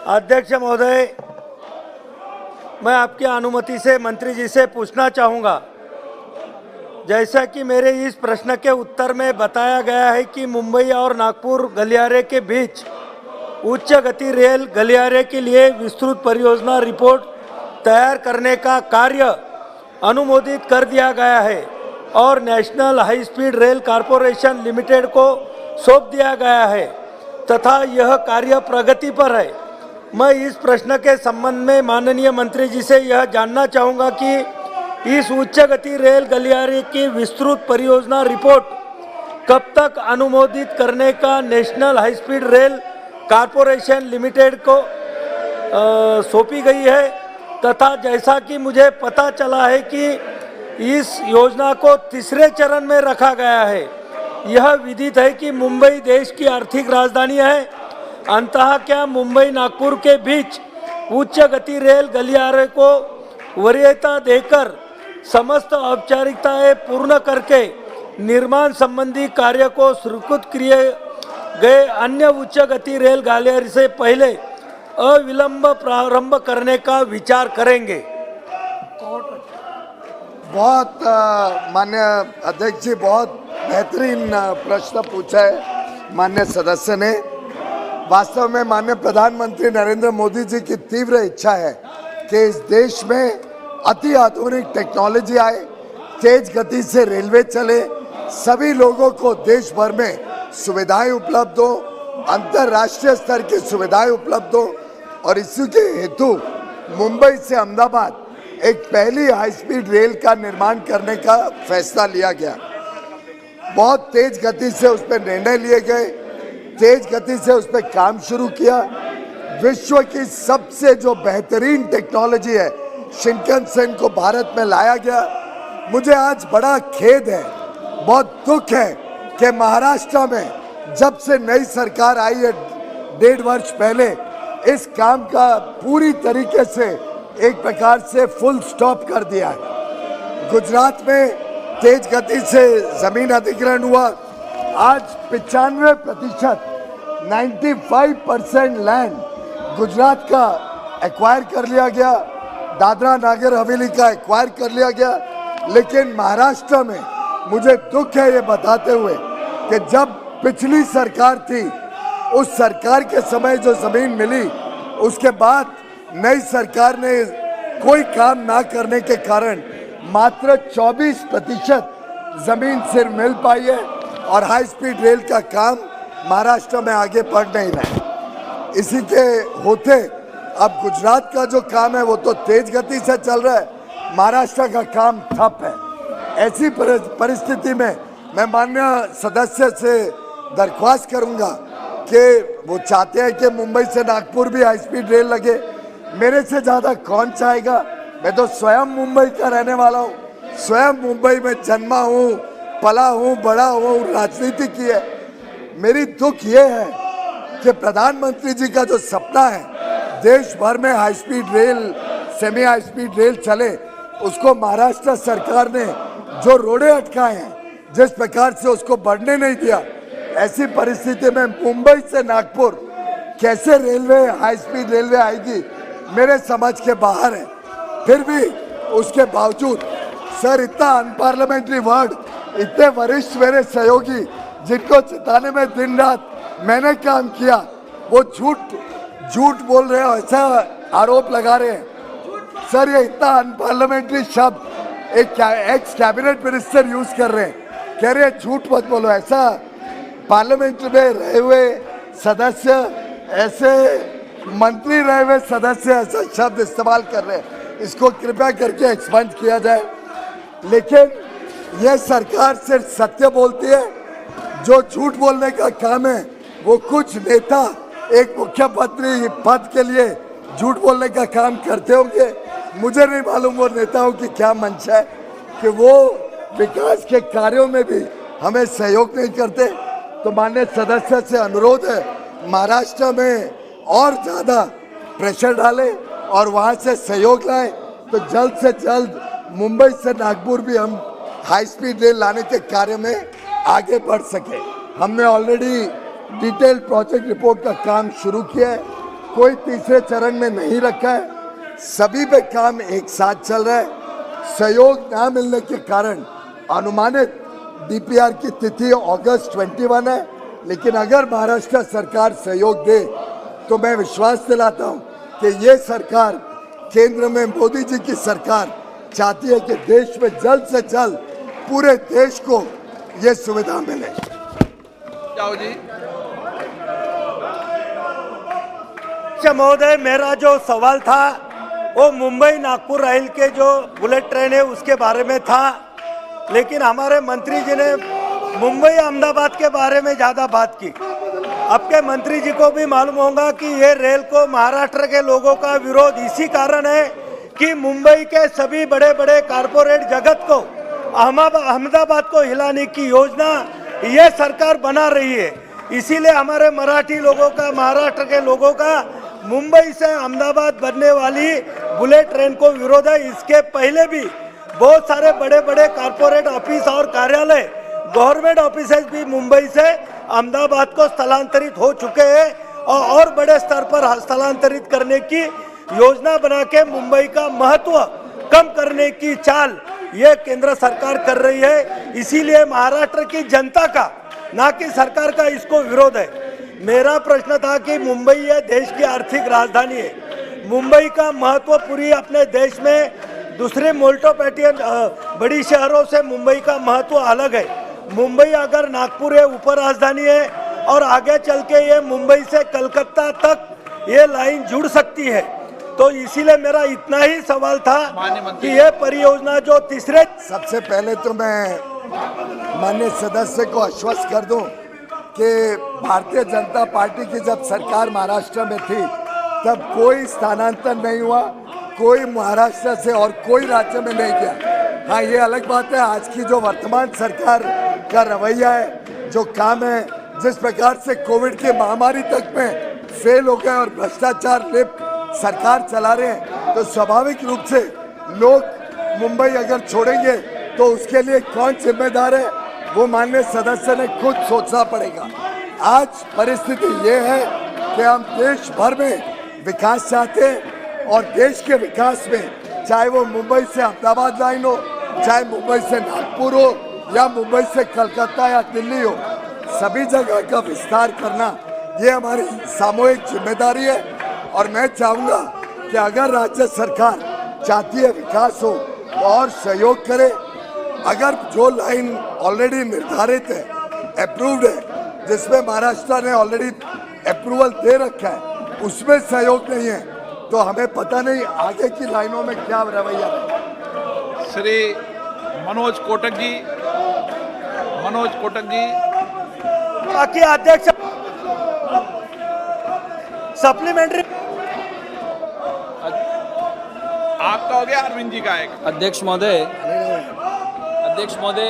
अध्यक्ष महोदय, मैं आपकी अनुमति से मंत्री जी से पूछना चाहूँगा। जैसा कि मेरे इस प्रश्न के उत्तर में बताया गया है कि मुंबई और नागपुर गलियारे के बीच उच्च गति रेल गलियारे के लिए विस्तृत परियोजना रिपोर्ट तैयार करने का कार्य अनुमोदित कर दिया गया है और national high speed rail corporation limited को सौंप दिया गया है तथा यह कार्य प्रगति पर है। मैं इस प्रश्न के संबंध में माननीय मंत्री जी से यह जानना चाहूँगा कि इस उच्च गति रेल गलियारे की विस्तृत परियोजना रिपोर्ट कब तक अनुमोदित करने का national high speed rail corporation limited को सौंपी गई है तथा जैसा कि मुझे पता चला है कि इस योजना को तीसरे चरण में रखा गया है। यह विदित है कि मुंबई देश की आर्थिक राजधानी है। अंततः क्या मुंबई नागपुर के बीच उच्च गति रेल गलियारे को वरीयता देकर समस्त औपचारिकताएं पूर्ण करके निर्माण संबंधी कार्य को स्वीकृत किए गए अन्य उच्च गति रेल गलियारे से पहले अविलंब प्रारंभ करने का विचार करेंगे। बहुत माननीय अध्यक्ष जी, बहुत बेहतरीन प्रश्न पूछा है माननीय सदस्य ने। वास्तव में माननीय प्रधानमंत्री नरेंद्र मोदी जी की तीव्र इच्छा है कि इस देश में अति आधुनिक टेक्नोलॉजी आए, तेज गति से रेलवे चले, सभी लोगों को देश भर में सुविधाएं उपलब्ध हो, अंतर्राष्ट्रीय स्तर की सुविधाएं उपलब्ध हो और इसी के हेतु मुंबई से अहमदाबाद एक पहली हाई स्पीड रेल का निर्माण करने का फैसला लिया गया। बहुत तेज गति से उस पर निर्णय लिए गए, तेज गति से उस पर काम शुरू किया। विश्व की सबसे जो बेहतरीन टेक्नोलॉजी है शिंकनसेन को भारत में लाया गया। मुझे आज बड़ा खेद है, बहुत दुख है कि महाराष्ट्र में जब से नई सरकार आई है 1.5 वर्ष पहले, इस काम का पूरी तरीके से एक प्रकार से फुल स्टॉप कर दिया है। गुजरात में तेज गति से जमीन अधिग्रहण हुआ। आज 95% 95% लैंड गुजरात का एक्वायर कर लिया गया, दादरा नागर हवेली का एक्वायर कर लिया गया। लेकिन महाराष्ट्र में मुझे दुख है ये बताते हुए कि जब पिछली सरकार थी, उस सरकार के समय जो जमीन मिली, उसके बाद नई सरकार ने कोई काम ना करने के कारण मात्र 24% जमीन सिर्फ मिल पाई है और हाई स्पीड रेल का काम महाराष्ट्र में आगे बढ़ नहीं रहा है। इसी के होते अब गुजरात का जो काम है वो तो तेज गति से चल रहा है, महाराष्ट्र का काम ठप है। ऐसी परिस्थिति में मैं माननीय सदस्य से दरख्वास्त करूंगा कि वो चाहते हैं कि मुंबई से नागपुर भी हाई स्पीड रेल लगे। मेरे से ज़्यादा कौन चाहेगा? मैं तो स्वयं मुंबई का रहने वाला हूँ, स्वयं मुंबई में जन्मा हूँ, पला हूँ, बड़ा हूँ, राजनीति की है। मेरी दुख ये है कि प्रधानमंत्री जी का जो सपना है देश भर में high speed rail, semi high speed rail चले, उसको महाराष्ट्र सरकार ने जो रोड़े अटकाए हैं, जिस प्रकार से उसको बढ़ने नहीं दिया, ऐसी परिस्थिति में मुंबई से नागपुर कैसे रेलवे हाई स्पीड रेलवे आएगी, मेरे समझ के बाहर है। फिर भी उसके बावजूद सर, इतना अनपार्लियामेंट्री वर्ड, इतने वरिष्ठ मेरे सहयोगी जिनको चिताने में दिन रात मैंने काम किया, वो झूठ बोल रहे हो, ऐसा आरोप लगा रहे हैं। सर, ये इतना अनपार्लियामेंट्री शब्द एक एक्स कैबिनेट मिनिस्टर यूज कर रहे हैं, कह रहे हैं झूठ मत बोलो। ऐसा पार्लियामेंट में रहे हुए सदस्य, ऐसे मंत्री रहे हुए सदस्य ऐसा शब्द इस्तेमाल कर रहे हैं, इसको कृपया करके एक्सपंज किया जाए। लेकिन यह सरकार सिर्फ सत्य बोलती है, जो झूठ बोलने का काम है वो कुछ नेता एक मुख्यमंत्री पद के लिए झूठ बोलने का काम करते होंगे। मुझे नहीं मालूम वो नेताओं की क्या मंशा है कि वो विकास के कार्यों में भी हमें सहयोग नहीं करते। तो माननीय सदस्य से अनुरोध है, महाराष्ट्र में और ज़्यादा प्रेशर डालें और वहाँ से सहयोग लाएं, तो जल्द से जल्द मुंबई से नागपुर भी हम हाई स्पीड रेल लाने के कार्य में आगे बढ़ सके। हमने ऑलरेडी डिटेल प्रोजेक्ट रिपोर्ट का काम शुरू किया है। कोई तीसरे चरण में नहीं रखा है, सभी पे काम एक साथ चल रहा है। सहयोग ना मिलने के कारण अनुमानित डीपीआर की तिथि अगस्त 21 है, लेकिन अगर महाराष्ट्र सरकार सहयोग दे तो मैं विश्वास दिलाता हूं कि ये सरकार, केंद्र में मोदी जी की सरकार चाहती है कि देश में जल्द से जल्द पूरे देश को ये सुविधा मिले। जाओ जी। महोदय, मेरा जो सवाल था वो मुंबई नागपुर रेल के जो बुलेट ट्रेन है उसके बारे में था, लेकिन हमारे मंत्री जी ने मुंबई अहमदाबाद के बारे में ज़्यादा बात की। आपके मंत्री जी को भी मालूम होगा कि ये रेल को महाराष्ट्र के लोगों का विरोध इसी कारण है कि मुंबई के सभी बड़े बड़े कारपोरेट जगत को अहमदाबाद को हिलाने की योजना ये सरकार बना रही है। इसीलिए हमारे मराठी लोगों का, महाराष्ट्र के लोगों का मुंबई से अहमदाबाद बनने वाली बुलेट ट्रेन को विरोध है। इसके पहले भी बहुत सारे बड़े बड़े कारपोरेट ऑफिस और कार्यालय, गवर्नमेंट ऑफिसेज भी मुंबई से अहमदाबाद को स्थलांतरित हो चुके हैं और बड़े स्तर पर स्थलांतरित करने की योजना बना के मुंबई का महत्व कम करने की चाल ये केंद्र सरकार कर रही है। इसीलिए महाराष्ट्र की जनता का, ना कि सरकार का, इसको विरोध है। मेरा प्रश्न था कि मुंबई ये देश की आर्थिक राजधानी है। मुंबई का महत्व पूरी अपने देश में दूसरे मेट्रोपॉलिटन बड़ी शहरों से मुंबई का महत्व अलग है। मुंबई अगर नागपुर है उप राजधानी है और आगे चल के ये मुंबई से कलकत्ता तक ये लाइन जुड़ सकती है। तो इसीलिए मेरा इतना ही सवाल था कि ये परियोजना जो तीसरे, सबसे पहले तो मैं माननीय सदस्य को आश्वस्त कर दूं कि भारतीय जनता पार्टी की जब सरकार महाराष्ट्र में थी तब कोई स्थानांतरण नहीं हुआ, कोई महाराष्ट्र से और कोई राज्य में नहीं गया। हाँ, ये अलग बात है आज की जो वर्तमान सरकार का रवैया है, जो काम है, जिस प्रकार से कोविड की महामारी तक में फेल हो गए और भ्रष्टाचार लिप्त सरकार चला रहे हैं, तो स्वाभाविक रूप से लोग मुंबई अगर छोड़ेंगे तो उसके लिए कौन जिम्मेदार है, वो माननीय सदस्य ने खुद सोचना पड़ेगा। आज परिस्थिति ये है कि हम देश भर में विकास चाहते हैं और देश के विकास में चाहे वो मुंबई से अहमदाबाद लाइन हो, चाहे मुंबई से नागपुर हो या मुंबई से कलकत्ता या दिल्ली हो, सभी जगह का विस्तार करना ये हमारी सामूहिक जिम्मेदारी है। और मैं चाहूँगा कि अगर राज्य सरकार चाहती है विकास हो तो और सहयोग करे। अगर जो लाइन ऑलरेडी निर्धारित है, अप्रूव्ड है, जिसमें महाराष्ट्र ने ऑलरेडी अप्रूवल दे रखा है, उसमें सहयोग नहीं है तो हमें पता नहीं आगे की लाइनों में क्या रवैया है। श्री मनोज कोटक जी, बाकी अध्यक्ष सप्लीमेंट्री आपका हो गया, अरविंद जी का एक। अध्यक्ष महोदय,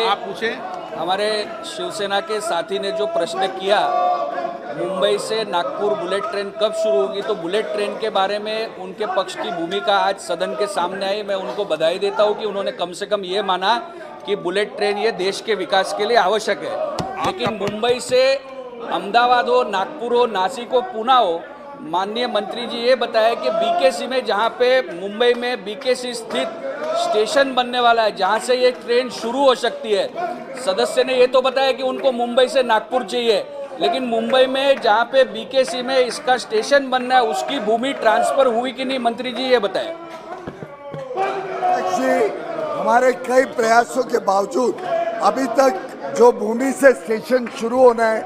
आप पूछे। हमारे शिवसेना के साथी ने जो प्रश्न किया मुंबई से नागपुर बुलेट ट्रेन कब शुरू होगी, तो बुलेट ट्रेन के बारे में उनके पक्ष की भूमिका आज सदन के सामने आई। मैं उनको बधाई देता हूं कि उन्होंने कम से कम ये माना कि बुलेट ट्रेन ये देश के विकास के लिए आवश्यक है। लेकिन मुंबई से अहमदाबाद हो, नागपुर हो, नासिक हो, पुणे हो, माननीय मंत्री जी ये बताया कि बीकेसी में, जहाँ पे मुंबई में बीकेसी स्थित स्टेशन बनने वाला है, जहाँ से ये ट्रेन शुरू हो सकती है। सदस्य ने ये तो बताया कि उनको मुंबई से नागपुर चाहिए, लेकिन मुंबई में जहाँ पे बीकेसी में इसका स्टेशन बनना है उसकी भूमि ट्रांसफर हुई कि नहीं, मंत्री जी ये बताएं। हमारे कई प्रयासों के बावजूद अभी तक जो भूमि से स्टेशन शुरू होना है,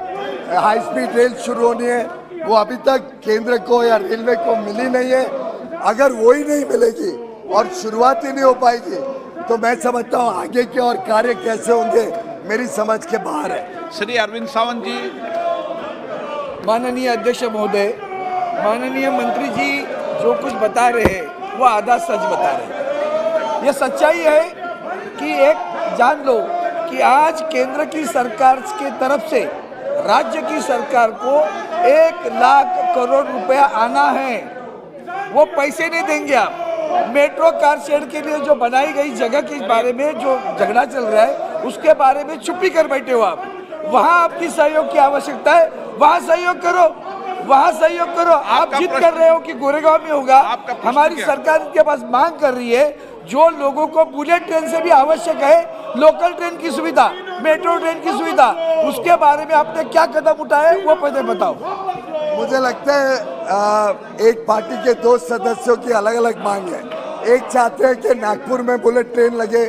हाई स्पीड रेल शुरू होनी है, वो अभी तक केंद्र को या रेलवे को मिली नहीं है। अगर वो ही नहीं मिलेगी और शुरुआत ही नहीं हो पाएगी तो मैं समझता हूँ आगे के और कार्य कैसे होंगे मेरी समझ के बाहर है। श्री अरविंद सावंत जी। माननीय अध्यक्ष महोदय, माननीय मंत्री जी जो कुछ बता रहे हैं वो आधा सच बता रहे हैं। ये सच्चाई है कि एक जान लो कि आज केंद्र की सरकार के तरफ से राज्य की सरकार को 1 लाख करोड़ रुपया आना है, वो पैसे नहीं देंगे आप। मेट्रो कार शेड के लिए जो बनाई गई जगह के बारे में जो झगड़ा चल रहा है उसके बारे में चुप्पी कर बैठे हो आप। वहाँ आपकी सहयोग की आवश्यकता है, वहाँ सहयोग करो। वहाँ सहयोग करो। आप आपका जिद प्रश्न- कर रहे हो कि गोरेगांव में होगा, आपका प्रश्न हमारी क्या? सरकार के पास मांग कर रही है जो लोगों को बुलेट ट्रेन से भी आवश्यक है, लोकल ट्रेन की सुविधा, मेट्रो ट्रेन की सुविधा, उसके बारे में आपने क्या कदम उठाए वो पहले बताओ। मुझे लगता है एक पार्टी के दो सदस्यों की अलग अलग मांग है। एक चाहते हैं कि नागपुर में बुलेट ट्रेन लगे,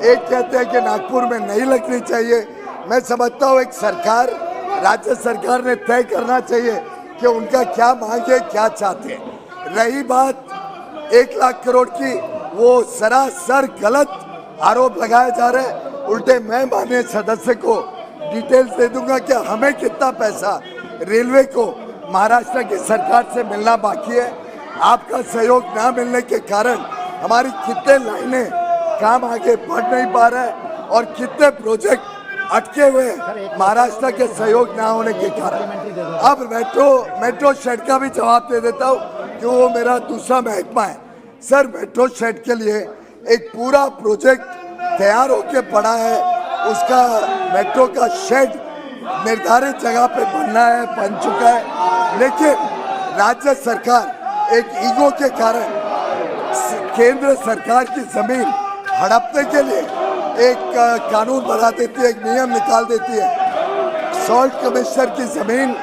एक कहते हैं कि नागपुर में नहीं लगनी चाहिए। मैं समझता हूँ एक सरकार, राज्य सरकार ने तय करना चाहिए कि उनका क्या मांग है, क्या चाहते हैं। रही बात 1 लाख करोड़ की, वो सरासर गलत आरोप लगाए जा रहे हैं। उल्टे मैं माननीय सदस्य को डिटेल्स दे दूंगा कि हमें कितना पैसा रेलवे को महाराष्ट्र की सरकार से मिलना बाकी है। आपका सहयोग ना मिलने के कारण हमारी कितने लाइनें काम आगे बढ़ नहीं पा रहा है और कितने प्रोजेक्ट अटके हुए हैं महाराष्ट्र के सहयोग ना होने के कारण। अब मेट्रो शेड का भी जवाब दे देता हूँ कि वो मेरा दूसरा महकमा है। सर, मेट्रो शेड के लिए एक पूरा प्रोजेक्ट तैयार होके पड़ा है। उसका मेट्रो का शेड निर्धारित जगह पे बनना है, बन चुका है, लेकिन राज्य सरकार एक ईगो के कारण केंद्र सरकार की जमीन हड़पने के लिए एक कानून बना देती है, एक नियम निकाल देती है। सॉल्ट कमिश्नर की जमीन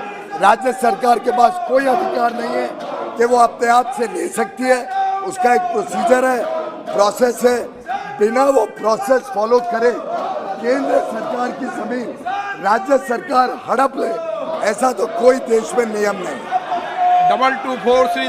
राज्य सरकार के पास कोई अधिकार नहीं है कि वो अपने आप से ले सकती है। उसका एक प्रोसीजर है, प्रोसेस है। बिना वो प्रोसेस फॉलो करे केंद्र सरकार की जमीन राज्य सरकार हड़प ले, ऐसा तो कोई देश में नियम नहीं। 224 श्री